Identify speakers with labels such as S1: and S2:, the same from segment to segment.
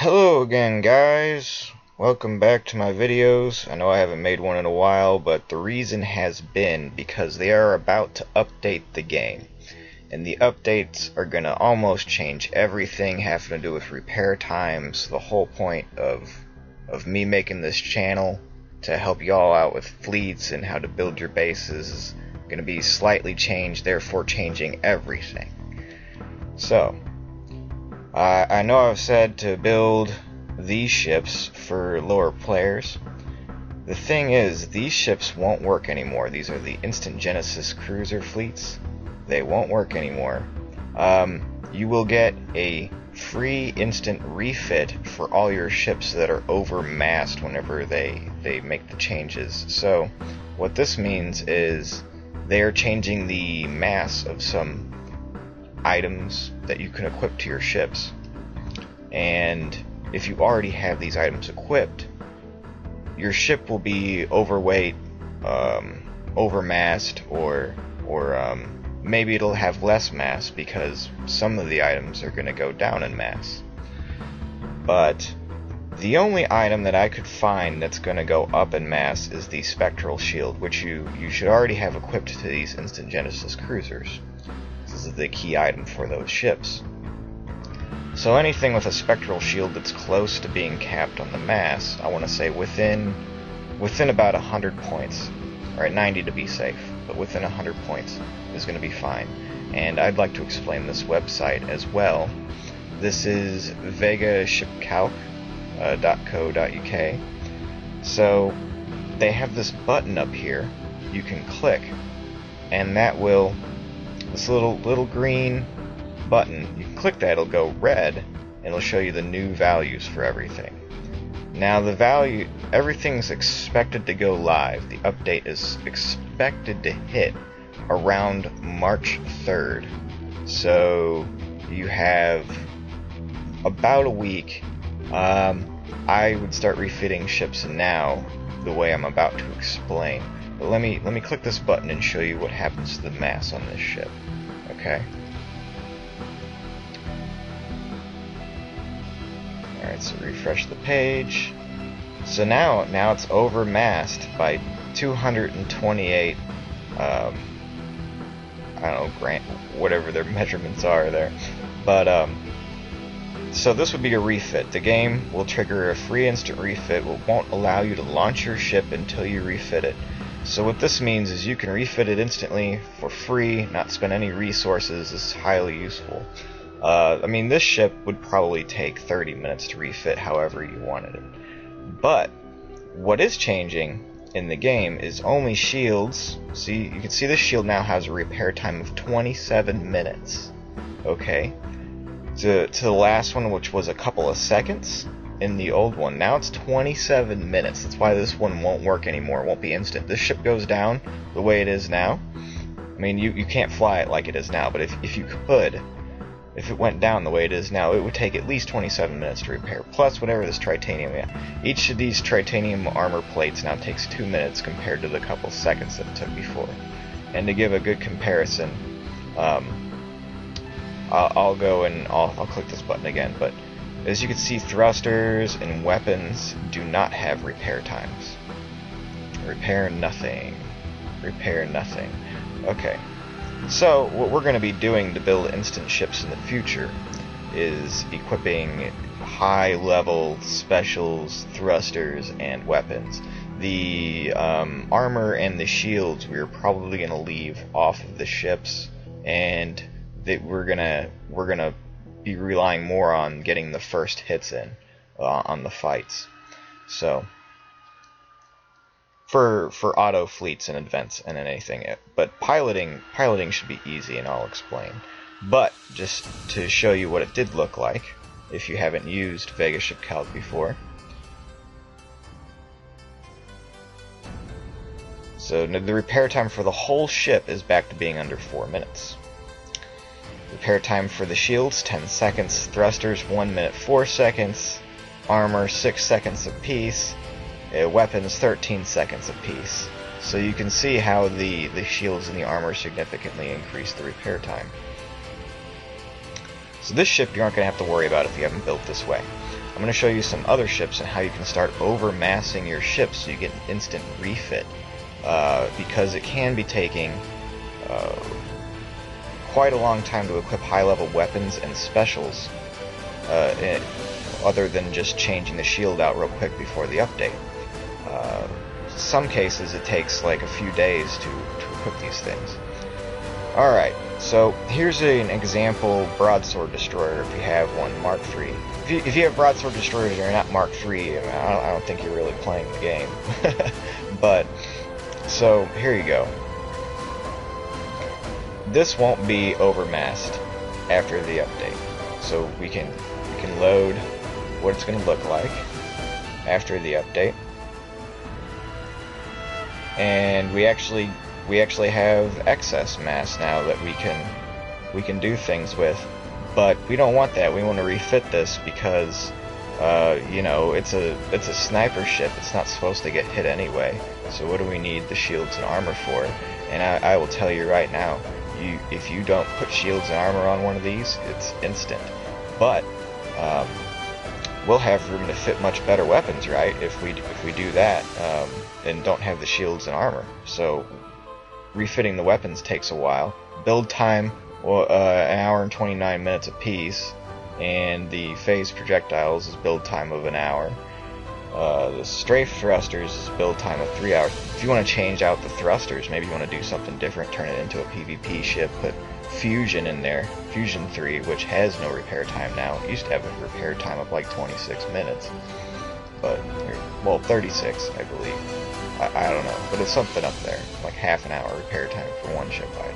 S1: Hello again, guys. Welcome back to my videos. I know I haven't made one in a while, but the reason has been because they are about to update the game. And the updates are going to almost change everything having to do with repair times. The whole point of me making this channel to help y'all out with fleets and how to build your bases is going to be slightly changed, therefore changing everything. So, I know I've said to build these ships for lower players. The thing is, these ships won't work anymore. These are the Instant Genesis cruiser fleets. They won't work anymore. You will get a free instant refit for all your ships that are overmassed whenever they make the changes. So, what this means is they are changing the mass of some items that you can equip to your ships, and if you already have these items equipped, your ship will be overweight, overmassed, or maybe it'll have less mass because some of the items are going to go down in mass. But the only item that I could find that's going to go up in mass is the Spectral Shield, which you should already have equipped to these Instant Genesis cruisers. This is the key item for those ships. So anything with a Spectral Shield that's close to being capped on the mass, I want to say within about 100 points, or at 90 to be safe, but within 100 points is going to be fine. And I'd like to explain this website as well. This is Vega shipcalc.co.uk. So they have this button up here you can click, and that will, this little green button, you can click that, it'll go red, and it'll show you the new values for everything. Now everything's expected to go live. The update is expected to hit around March 3rd. So you have about a week. I would start refitting ships now, the way I'm about to explain. But let me click this button and show you what happens to the mass on this ship. Okay. Alright, so refresh the page. So now it's overmassed by 228 I don't know, whatever their measurements are there. But so this would be a refit. The game will trigger a free instant refit. It won't allow you to launch your ship until you refit it. So what this means is you can refit it instantly for free, not spend any resources. This is highly useful. I mean, this ship would probably take 30 minutes to refit however you wanted it. But what is changing in the game is only shields. See, you can see this shield now has a repair time of 27 minutes. Okay? To the last one, which was a couple of seconds in the old one. Now it's 27 minutes. That's why this one won't work anymore. It won't be instant. This ship goes down the way it is now. I mean, you can't fly it like it is now, but if you could, if it went down the way it is now, it would take at least 27 minutes to repair, plus whatever this titanium. Each of these titanium armor plates now takes 2 minutes compared to the couple seconds that it took before. And to give a good comparison, I'll go and I'll click this button again, but as you can see, thrusters and weapons do not have repair times. Repair nothing. Repair nothing. Okay. So, what we're going to be doing to build instant ships in the future is equipping high-level specials, thrusters, and weapons. The armor and the shields we're probably going to leave off of the ships, and that we're gonna be relying more on getting the first hits in on the fights. So, for auto fleets and events and anything, but piloting should be easy, and I'll explain. But just to show you what it did look like, if you haven't used Vega Ship Calc before. So the repair time for the whole ship is back to being under 4 minutes. Repair time for the shields, 10 seconds. Thrusters, 1 minute 4 seconds. Armor, 6 seconds apiece. Weapons, 13 seconds apiece. So you can see how the shields and the armor significantly increase the repair time. So this ship you aren't going to have to worry about if you haven't built this way. I'm going to show you some other ships and how you can start over-massing your ships so you get an instant refit. Because it can be taking quite a long time to equip high-level weapons and specials, other than just changing the shield out real quick before the update. Some cases it takes like a few days to equip these things. Alright, so here's an example broadsword destroyer if you have one, Mark III. If you have broadsword destroyers and you're not Mark III, I don't think you're really playing the game. But, so, here you go. This won't be overmassed after the update. So we can load what it's going to look like after the update. And we actually have excess mass now that we can do things with, but we don't want that. We want to refit this because you know, it's a sniper ship. It's not supposed to get hit anyway. So what do we need the shields and armor for? And I will tell you right now, if you don't put shields and armor on one of these, it's instant. But we'll have room to fit much better weapons, right? If we do that and don't have the shields and armor. So refitting the weapons takes a while. Build time, an hour and 29 minutes apiece, and the phase projectiles is build time of an hour. The strafe thrusters is build time of 3 hours. If you want to change out the thrusters, maybe you want to do something different, turn it into a PvP ship, put Fusion in there, Fusion 3, which has no repair time now. It used to have a repair time of like 26 minutes. But, well, 36, I believe. I don't know, but it's something up there, like half an hour repair time for one ship fight.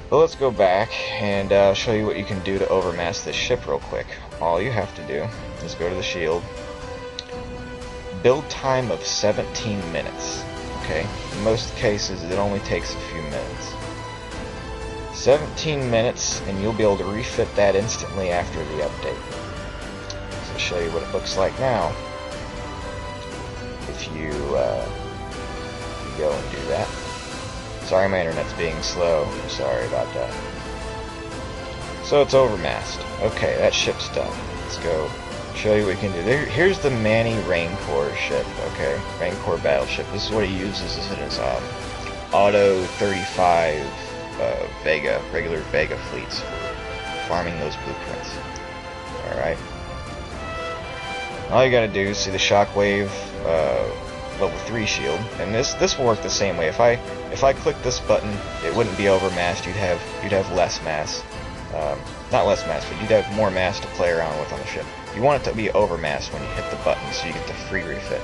S1: But let's go back and show you what you can do to overmass this ship real quick. All you have to do is go to the shield. Build time of 17 minutes. Okay, in most cases it only takes a few minutes. 17 minutes and you'll be able to refit that instantly after the update. So I'll show you what it looks like now. If you go and do that. Sorry, my internet's being slow. I'm sorry about that. So it's overmassed. Okay, that ship's done. Let's go show you what we can do. Here's the Manny Raincorps ship. Okay, Raincorps battleship. This is what he uses in his Auto 35 Vega, regular Vega fleets for farming those blueprints. Alright. All you gotta do is see the Shockwave level 3 shield, and this will work the same way. If I click this button, it wouldn't be overmassed. You'd have less mass, not less mass, but you'd have more mass to play around with on the ship. You want it to be overmassed when you hit the button, so you get the free refit.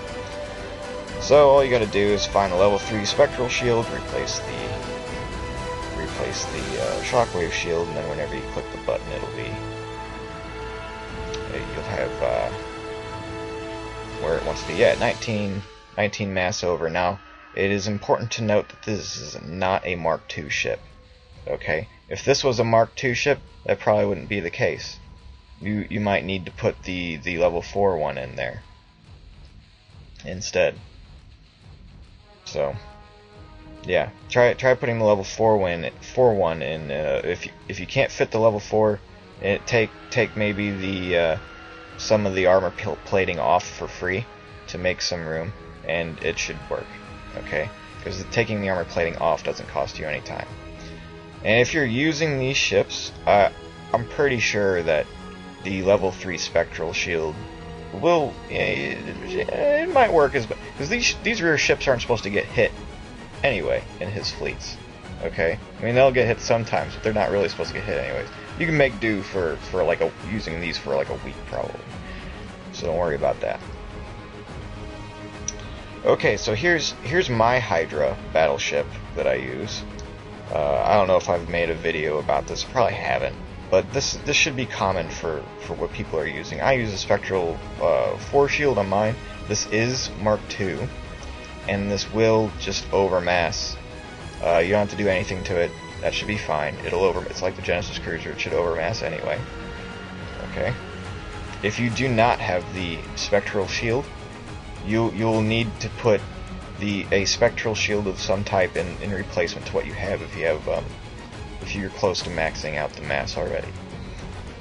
S1: So all you got to do is find a level 3 spectral shield, replace the shockwave shield, and then whenever you click the button, you'll have where it wants to be at 19 mass over. Now, it is important to note that this is not a Mark II ship. Okay, if this was a Mark II ship, that probably wouldn't be the case. You might need to put the level 4 one in there instead. So, yeah, try putting the level 4 one in. If you can't fit the level 4, take maybe the some of the armor plating off for free to make some room, and it should work. Okay, because taking the armor plating off doesn't cost you any time. And if you're using these ships, I'm pretty sure that the level 3 spectral shield will, it might work because these rear ships aren't supposed to get hit anyway in his fleets. Okay, I mean they'll get hit sometimes, but they're not really supposed to get hit anyways. You can make do for like using these for like a week probably. So don't worry about that. Okay, so here's my Hydra battleship that I use. I don't know if I've made a video about this. I probably haven't, but this should be common for what people are using. I use a spectral 4 shield on mine. This is Mark II, and this will just overmass. You don't have to do anything to it. That should be fine. It's like the Genesis Cruiser. It should overmass anyway. Okay. If you do not have the spectral shield, you'll need to put a spectral shield of some type in replacement to what you have. If you have if you're close to maxing out the mass already.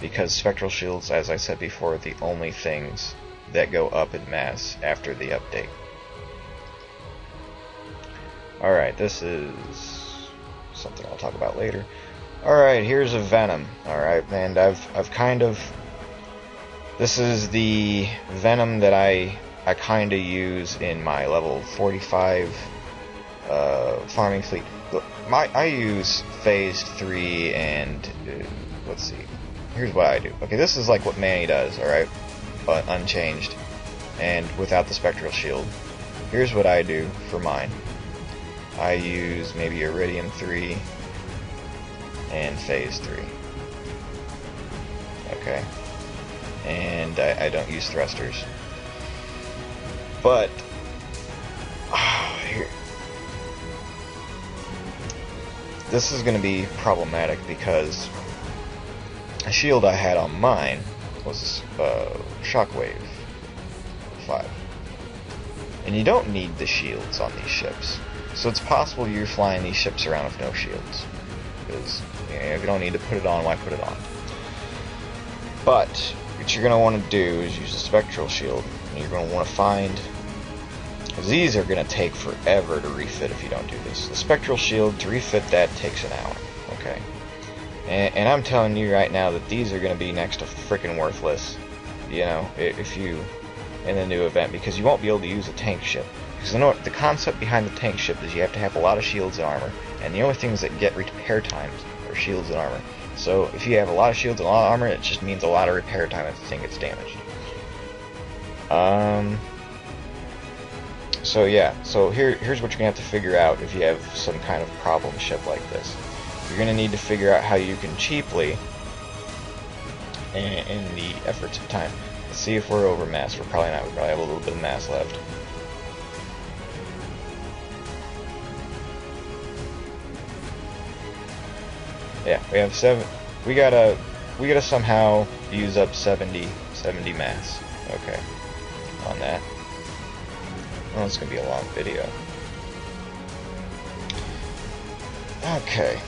S1: Because spectral shields, as I said before, are the only things that go up in mass after the update. Alright, this is something I'll talk about later. Alright, here's a Venom. Alright, and I've kind of... This is the Venom that I kind of use in my level 45 farming fleet. I use phased 3 and... let's see. Here's what I do. Okay, this is like what Manny does, alright? But unchanged. And without the spectral shield. Here's what I do for mine. I use maybe Iridium 3 and Phase 3. Okay. And I don't use thrusters. But here, this is going to be problematic because a shield I had on mine was Shockwave 5. And you don't need the shields on these ships. So it's possible you're flying these ships around with no shields. Because if you don't need to put it on, why put it on? But what you're going to want to do is use a spectral shield. And you're going to want to find... because these are going to take forever to refit if you don't do this. The spectral shield, to refit that, takes an hour. Okay? And I'm telling you right now that these are going to be next to freaking worthless. You know, if you... in the new event. Because you won't be able to use a tank ship. Because you know what, the concept behind the tank ship is you have to have a lot of shields and armor, and the only things that get repair times are shields and armor. So if you have a lot of shields and a lot of armor, it just means a lot of repair time if the thing gets damaged. So yeah, so here's what you're going to have to figure out if you have some kind of problem ship like this. You're going to need to figure out how you can cheaply, in the efforts of time, let's see if we're over mass. We're probably not. We probably have a little bit of mass left. Yeah, we have 7. We gotta somehow use up 70 mass. Okay, on that. Well, it's gonna be a long video. Okay.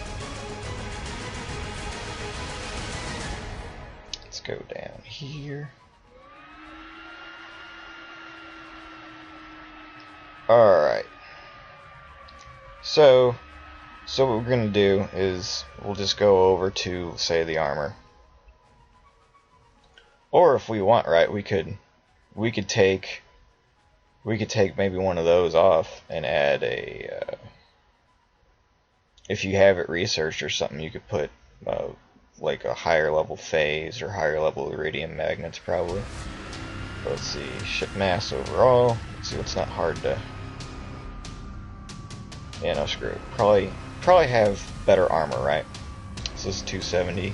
S1: Let's go down here. Alright. So what we're going to do is we'll just go over to, say, the armor. Or if we want, right, we could take maybe one of those off and add a if you have it researched or something, you could put like a higher level phase or higher level iridium magnets probably. Let's see, ship mass overall. Let's see what's not hard to... yeah, no, screw it. Probably have better armor, right? This is 270.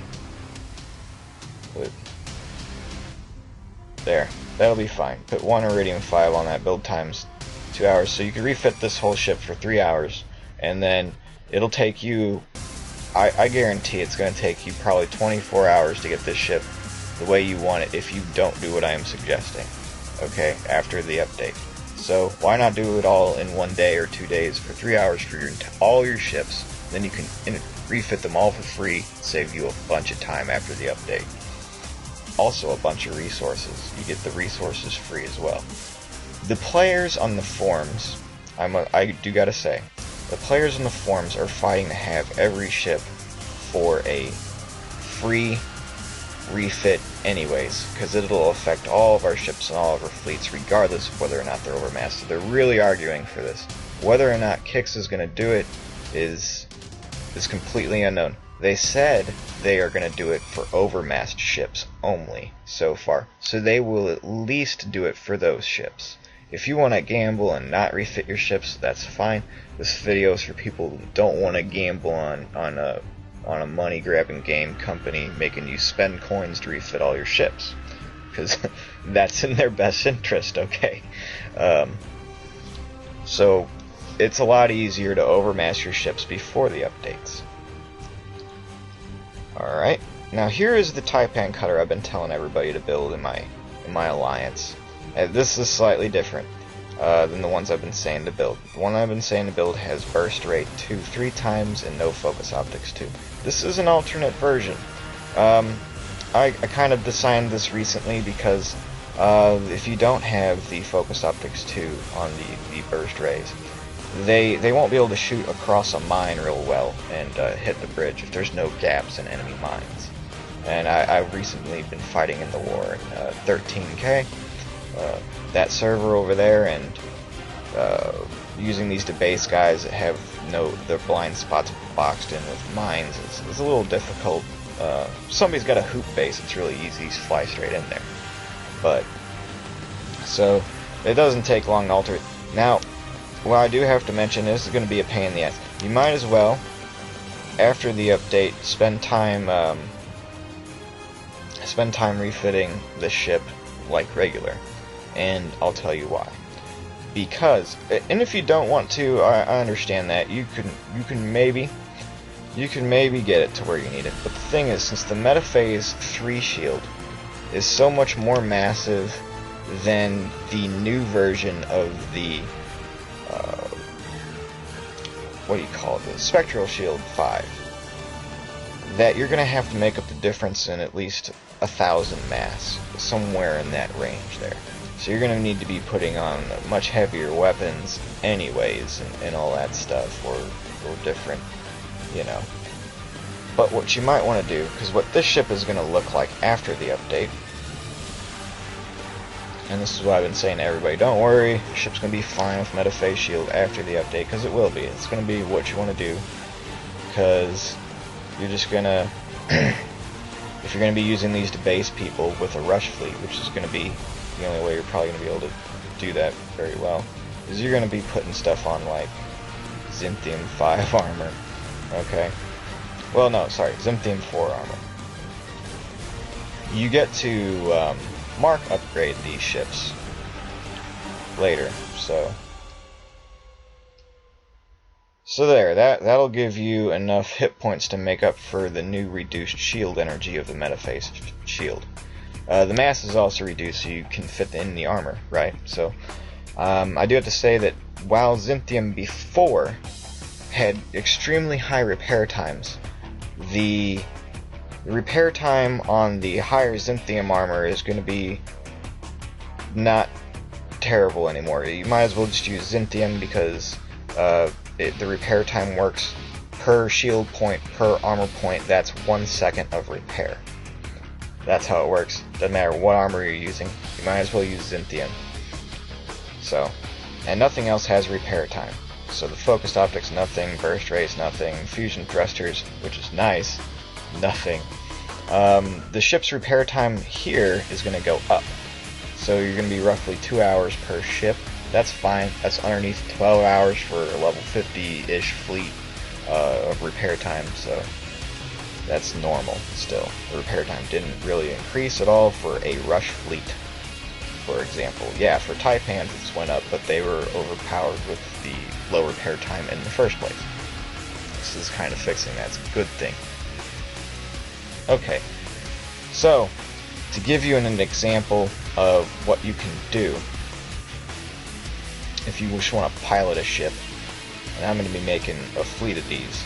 S1: But there, that'll be fine. Put 1 Iridium 5 on that, build times 2 hours. So you can refit this whole ship for 3 hours, and then it'll take you, I guarantee it's going to take you probably 24 hours to get this ship the way you want it if you don't do what I am suggesting, okay, after the update. So why not do it all in 1 day or 2 days for 3 hours for all your ships? Then you can refit them all for free, save you a bunch of time after the update. Also a bunch of resources. You get the resources free as well. The players on the forums, I do gotta say, the players on the forums are fighting to have every ship for a free refit anyways, because it'll affect all of our ships and all of our fleets regardless of whether or not they're overmassed. So they're really arguing for this. Whether or not Kix is going to do it is completely unknown. They said they are going to do it for overmassed ships only so far, so they will at least do it for those ships. If you want to gamble and not refit your ships, that's fine. This video is for people who don't want to gamble on a money-grabbing game company making you spend coins to refit all your ships, because that's in their best interest, okay? So it's a lot easier to overmass your ships before the updates. Alright, now here is the Taipan cutter I've been telling everybody to build in my alliance. This is slightly different. than the ones I've been saying to build. The one I've been saying to build has burst rate 3 times and no focus optics 2. This is an alternate version. I kind of designed this recently because if you don't have the focus optics 2 on the burst rays, they won't be able to shoot across a mine real well and hit the bridge if there's no gaps in enemy mines. And I've recently been fighting in the war in 13K. That server over there, and using these debase guys that have their blind spots boxed in with mines is a little difficult. Somebody's got a hoop base, it's really easy to fly straight in there. But so it doesn't take long to alter it. Now, what I do have to mention, this is going to be a pain in the ass. You might as well, after the update, spend time refitting the ship like regular. And I'll tell you why. Because, and if you don't want to, I understand that. You can maybe get it to where you need it. But the thing is, since the Metaphase 3 shield is so much more massive than the new version of the what do you call it? The Spectral Shield 5, that you're gonna have to make up the difference in at least 1,000 mass, somewhere in that range there. So you're going to need to be putting on much heavier weapons anyways, and all that stuff, or different, you know. But what you might want to do, because what this ship is going to look like after the update, and this is what I've been saying to everybody, don't worry, the ship's going to be fine with Metaphase Shield after the update, because it will be. It's going to be what you want to do, because you're just going to, if you're going to be using these to base people with a rush fleet, which is going to be the only way you're probably going to be able to do that very well, is you're going to be putting stuff on like Zynthium 5 armor. Okay. Well, no, sorry, Zynthium 4 armor. You get to Mark upgrade these ships later, so there, that'll give you enough hit points to make up for the new reduced shield energy of the Metaphase shield. The mass is also reduced so you can fit in the armor, right? So, I do have to say that while Zynthium before had extremely high repair times, the repair time on the higher Zynthium armor is going to be not terrible anymore. You might as well just use Zynthium because the repair time works per shield point, per armor point. That's 1 second of repair. That's how it works. Doesn't matter what armor you're using, you might as well use Zynthium. So, and nothing else has repair time. So the focused optics, nothing. Burst rays, nothing. Fusion thrusters, which is nice, nothing. The ship's repair time here is going to go up. So you're going to be roughly 2 hours per ship. That's fine. That's underneath 12 hours for a level 50-ish fleet of repair time. So that's normal still. The repair time didn't really increase at all for a rush fleet, for example. Yeah, for Taipans it went up, but they were overpowered with the low repair time in the first place. This is kind of fixing that. It's a good thing. Okay, so to give you an example of what you can do if you just want to pilot a ship, and I'm going to be making a fleet of these,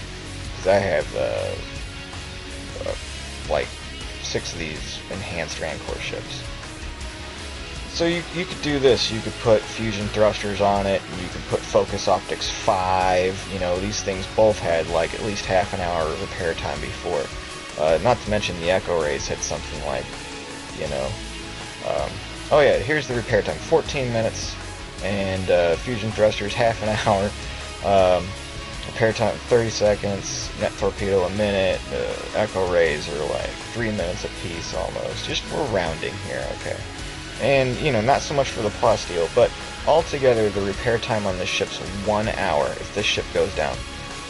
S1: because I have like 6 of these enhanced Rancor ships. So you could do this. You could put fusion thrusters on it, and you could put focus optics 5. You know, these things both had like at least half an hour repair time before. Not to mention the Echo Rays had something like, you know, oh yeah, here's the repair time, 14 minutes, and fusion thrusters half an hour, repair time 30 seconds, net torpedo a minute, Echo Rays are like 3 minutes a piece almost. Just we're rounding here, okay? And, you know, not so much for the plasteel, but altogether the repair time on this ship's 1 hour if this ship goes down.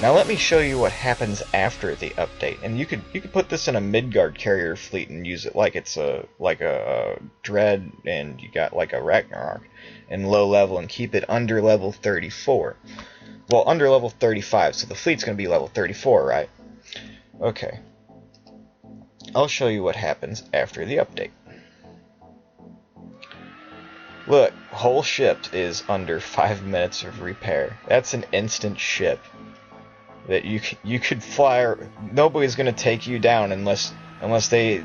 S1: Now let me show you what happens after the update, and you could put this in a Midgard carrier fleet and use it like it's a Dread, and you got like a Ragnarok in low level, and keep it under level 34. Well, under level 35, so the fleet's going to be level 34, right? Okay. I'll show you what happens after the update. Look, whole ship is under 5 minutes of repair. That's an instant ship that you could fly. Nobody's gonna take you down unless they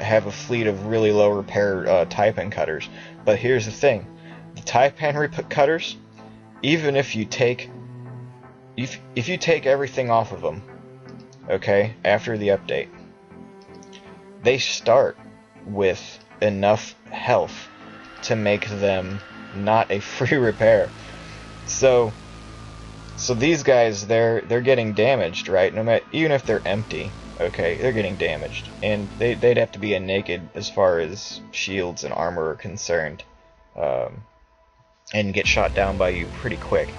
S1: have a fleet of really low repair Taipan cutters. But here's the thing: the Taipan cutters, even if you take everything off of them, okay, after the update, they start with enough health to make them not a free repair. So these guys, they're getting damaged, right? No matter, even if they're empty, okay, they're getting damaged, and they'd have to be a naked as far as shields and armor are concerned, and get shot down by you pretty quick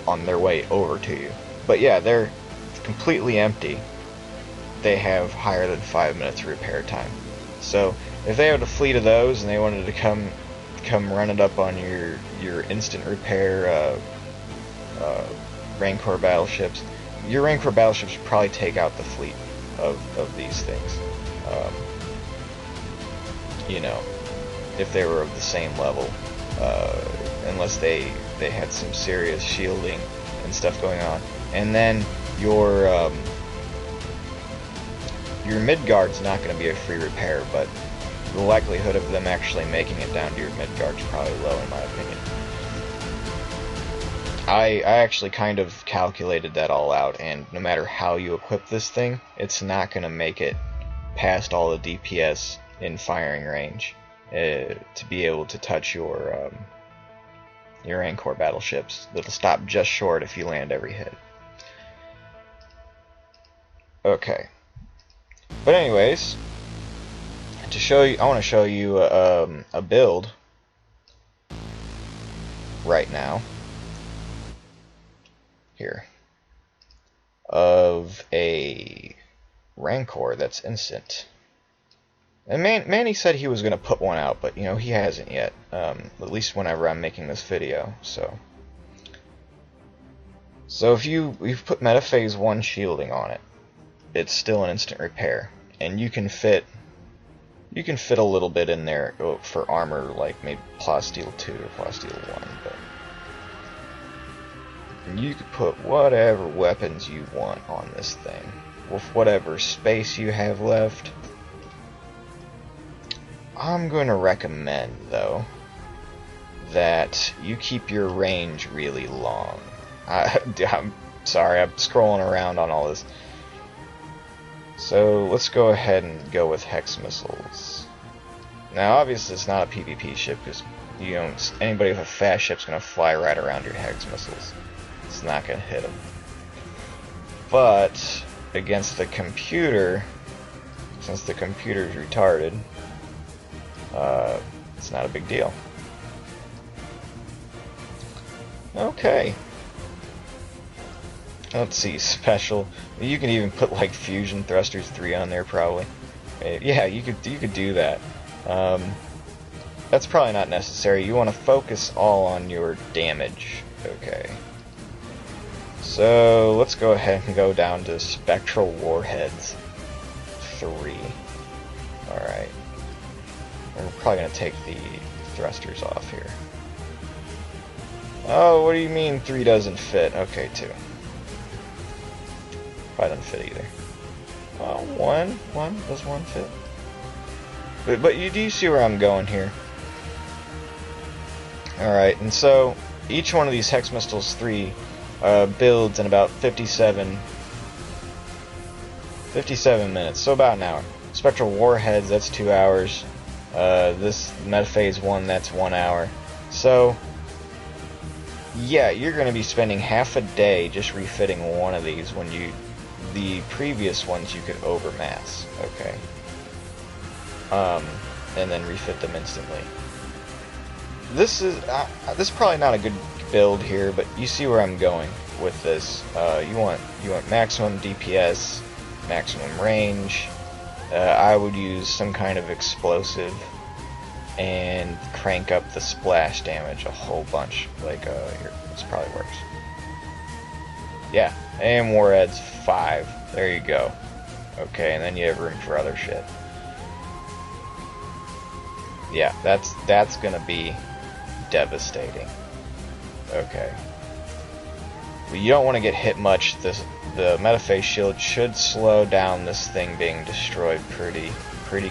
S1: on their way over to you. But yeah, they're completely empty. They have higher than 5 minutes repair time. So if they had a fleet of those and they wanted to come run it up on your instant repair Rancor battleships, your Rancor battleships would probably take out the fleet of these things. You know, if they were of the same level, unless they had some serious shielding and stuff going on. And then your Midgard's not going to be a free repair, but the likelihood of them actually making it down to your Midgard's probably low, in my opinion. I actually kind of calculated that all out, and no matter how you equip this thing, it's not going to make it past all the DPS in firing range to be able to touch your Rancor battleships. It'll stop just short if you land every hit. Okay. But anyways, to show you, I want to show you a build right now here of a Rancor that's instant. And Manny said he was going to put one out, but you know, he hasn't yet. At least whenever I'm making this video. So if you've put Metaphase 1 shielding on it, it's still an instant repair, and you can fit a little bit in there for armor, like maybe Plasteel 2 or Plasteel 1, but you could put whatever weapons you want on this thing with whatever space you have left. I'm going to recommend, though, that you keep your range really long. I'm sorry, I'm scrolling around on all this. So let's go ahead and go with Hex Missiles. Now, obviously, it's not a PvP ship, because anybody with a fast ship's going to fly right around your Hex Missiles. It's not going to hit them. But against the computer, since the computer's retarded, it's not a big deal. Okay. Let's see, special. You can even put like Fusion Thrusters 3 on there, probably. Yeah, you could do that. That's probably not necessary. You want to focus all on your damage. Okay. So let's go ahead and go down to Spectral Warheads 3. Alright. We're probably going to take the thrusters off here. Oh, what do you mean 3 doesn't fit? Okay, 2. Probably doesn't fit either. Oh, 1? Does 1 fit? But do you see where I'm going here? Alright, and so each one of these Hex Missiles 3 builds in about 57 minutes, so about an hour. Spectral Warheads, that's 2 hours. This Metaphase 1, that's 1 hour. So yeah, you're going to be spending half a day just refitting one of these when the previous ones you could overmass, okay? And then refit them instantly. This is probably not a good build here, but you see where I'm going with this. You want maximum DPS, maximum range. I would use some kind of explosive and crank up the splash damage a whole bunch. Like, here, this probably works. Yeah, and Warheads 5. There you go. Okay, and then you have room for other shit. Yeah, that's gonna be devastating. Okay. But you don't want to get hit much. The metaphase shield should slow down this thing being destroyed pretty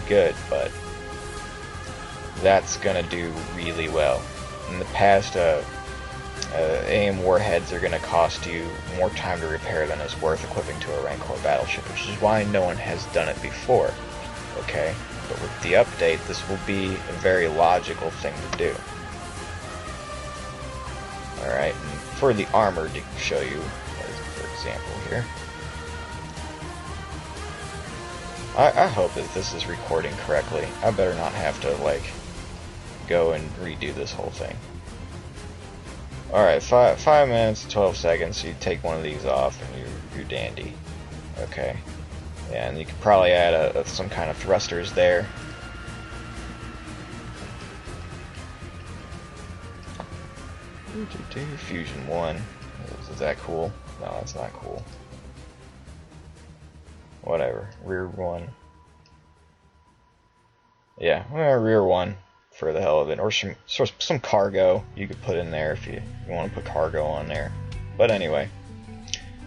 S1: good, but that's gonna do really well. In the past, AIM warheads are gonna cost you more time to repair than is worth equipping to a Rancor battleship, which is why no one has done it before. Okay, but with the update, this will be a very logical thing to do. Alright, and for the armor, to show you, for example here, I hope that this is recording correctly. I better not have to, like, go and redo this whole thing. Alright, 5 minutes, 12 seconds, you take one of these off and you're dandy. Okay. Yeah, and you could probably add some kind of thrusters there. Fusion 1. Is that cool? No, that's not cool. Whatever. Rear 1. Yeah, rear 1 for the hell of it. Or some cargo you could put in there if you want to put cargo on there. But anyway,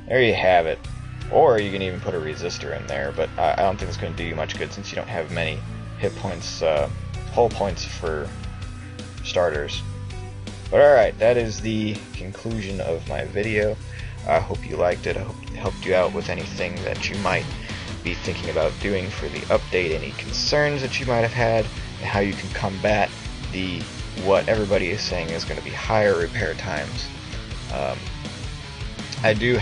S1: there you have it. Or you can even put a resistor in there, but I don't think it's going to do you much good since you don't have many hit points, hull points for starters. But alright, that is the conclusion of my video. I hope you liked it. I hope it helped you out with anything that you might be thinking about doing for the update, any concerns that you might have had, and how you can combat what everybody is saying is going to be higher repair times. I do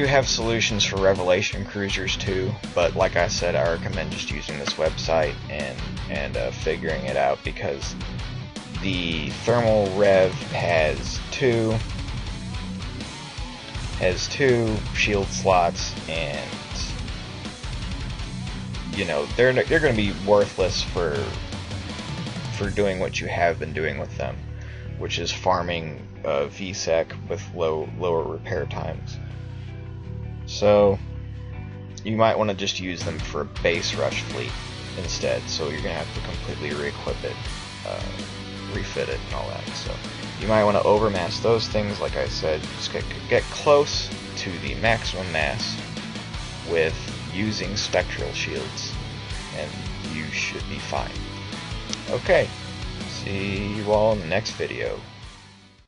S1: have solutions for Revelation cruisers too, but like I said, I recommend just using this website and figuring it out, because the thermal rev has two shield slots, and you know they're going to be worthless for doing what you have been doing with them, which is farming VSEC with lower repair times. So you might want to just use them for a base rush fleet instead. So you're going to have to completely re-equip it, refit it, and all that. So you might want to overmass those things. Like I said, just get close to the maximum mass with using spectral shields, and you should be fine. Okay, see you all in the next video.